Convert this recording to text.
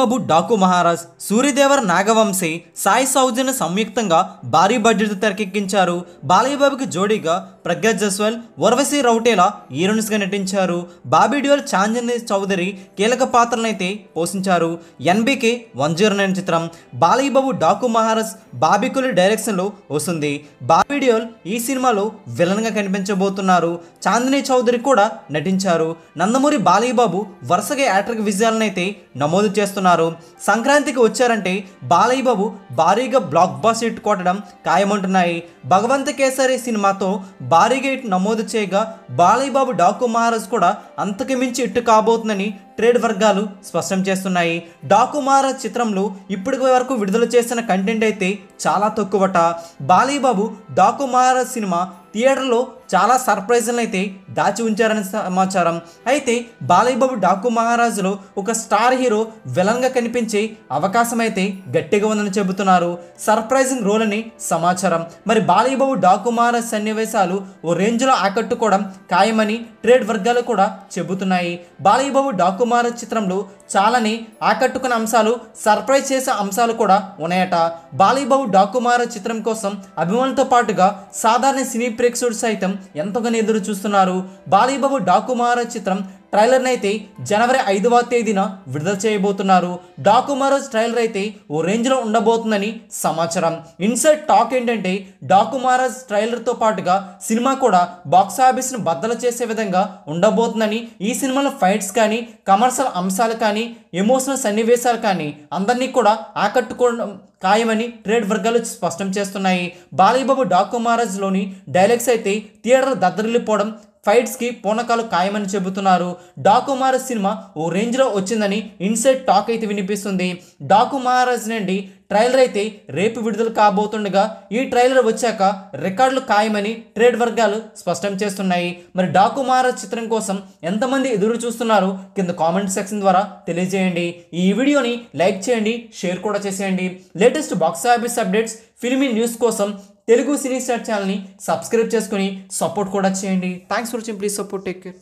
బాలీబాబు డాకు మహారాజ్, సూర్యదేవర్ నాగవంశీ, సాయి సౌజన్య సంయుక్తంగా భారీ బడ్జెట్ తెరకెక్కించారు. బాలీబాబుకి జోడీగా ప్రజ్ఞా జస్వాల్, ఉర్వశి రౌటేలా హీరోయిన్స్గా నటించారు. బాబీ డియోల్, చాందిని చౌదరి కీలక పాత్రలనైతే పోషించారు. ఎన్బికే 109 చిత్రం బాలీబాబు డాకు మహారాజ్ బాబీకులి డైరెక్షన్లో వస్తుంది. బాబీ డియోల్ ఈ సినిమాలో విలన్గా కనిపించబోతున్నారు. చాందిని చౌదరి కూడా నటించారు. నందమూరి బాలీబాబు వరుసగా యాట్రిక్ విజయాలనైతే నమోదు చేస్తున్నారు. సంక్రాంతికి వచ్చారంటే బాలయ్యబాబు భారీగా బ్లాక్ బాస్టర్ హిట్ కొట్టడం ఖాయమంటున్నాయి. భగవంత కేసరి సినిమాతో భారీగా హిట్ నమోదు చేయగా బాలయ్యబాబు డాకు మహారాజ్ కూడా అంతకు మించి హిట్ కాబోతుందని ట్రేడ్ వర్గాలు స్పష్టం చేస్తున్నాయి. డాకు మహారాజ్ చిత్రంలో ఇప్పటి వరకు విడుదల చేసిన కంటెంట్ అయితే చాలా తక్కువట. బాలయ్యబాబు డాకు మహారాజ్ సినిమా థియేటర్లో చాలా సర్ప్రైజ్లను అయితే దాచి ఉంచారని సమాచారం. అయితే బాలయ్యబాబు డాకు మహారాజులో ఒక స్టార్ హీరో విలన్గా కనిపించే అవకాశం అయితే గట్టిగా ఉందని చెబుతున్నారు. సర్ప్రైజింగ్ రోల్ అని సమాచారం. మరి బాలయ్యబాబు డాకు మహారాజ్ సన్నివేశాలు ఓ రేంజ్లో ఆకట్టుకోవడం ఖాయమని ట్రేడ్ వర్గాలు కూడా చెబుతున్నాయి. బాలయ్యబాబు డాకు మహారాజ్ చిత్రంలో చాలానే ఆకట్టుకున్న అంశాలు, సర్ప్రైజ్ చేసే అంశాలు కూడా ఉన్నాయట. బాలయ్యబాబు డాకు మహారాజ్ చిత్రం కోసం అభిమానులతో పాటుగా సాధారణ సినీ ప్రేక్షకుడు సైతం ఎంతగానో ఎదురు చూస్తున్నారు. బాలయ్యబాబు డాకు మహారాజ్ చిత్రం ట్రైలర్ని అయితే జనవరి 5వ తేదీన విడుదల చేయబోతున్నారు. డాకు మహారాజ్ ట్రైలర్ అయితే ఓ రేంజ్లో ఉండబోతుందని సమాచారం. ఇన్సైడ్ టాక్ ఏంటంటే డాకు మహారాజ్ ట్రైలర్తో పాటుగా సినిమా కూడా బాక్స్ ఆఫీస్ను బద్దలు చేసే విధంగా ఉండబోతుందని, ఈ సినిమాలో ఫైట్స్ కానీ, కమర్షియల్ అంశాలు కానీ, ఎమోషనల్ సన్నివేశాలు కానీ అందరినీ కూడా ఆకట్టుకోవడం ఖాయమని ట్రేడ్ వర్గాలు స్పష్టం చేస్తున్నాయి. బాలయ్యబాబు డాకు మహారాజ్లోని డైలాగ్స్ అయితే థియేటర్ దద్దరిల్లిపోవడం, ఫైట్స్కి పూనకాలు ఖాయమని చెబుతున్నారు. డాకు మహారాజ్ సినిమా ఓ రేంజ్లో వచ్చిందని ఇన్సైడ్ టాక్ అయితే వినిపిస్తుంది. డాకు మహారాజ్ నుండి ట్రైలర్ అయితే రేపు విడుదల కాబోతుండగా ఈ ట్రైలర్ వచ్చాక రికార్డులు ఖాయమని ట్రేడ్ వర్గాలు స్పష్టం చేస్తున్నాయి. మరి డాకు మహారాజ్ చిత్రం కోసం ఎంతమంది ఎదురు చూస్తున్నారో కింద కామెంట్ సెక్షన్ ద్వారా తెలియజేయండి. ఈ వీడియోని లైక్ చేయండి, షేర్ కూడా చేసేయండి. Latest box office updates, filmy news కోసం తెలుగు సినీ స్టార్ ఛానల్ని సబ్స్క్రైబ్ చేసుకుని సపోర్ట్ కూడా చేయండి. Thanks for watching. Please support, take care.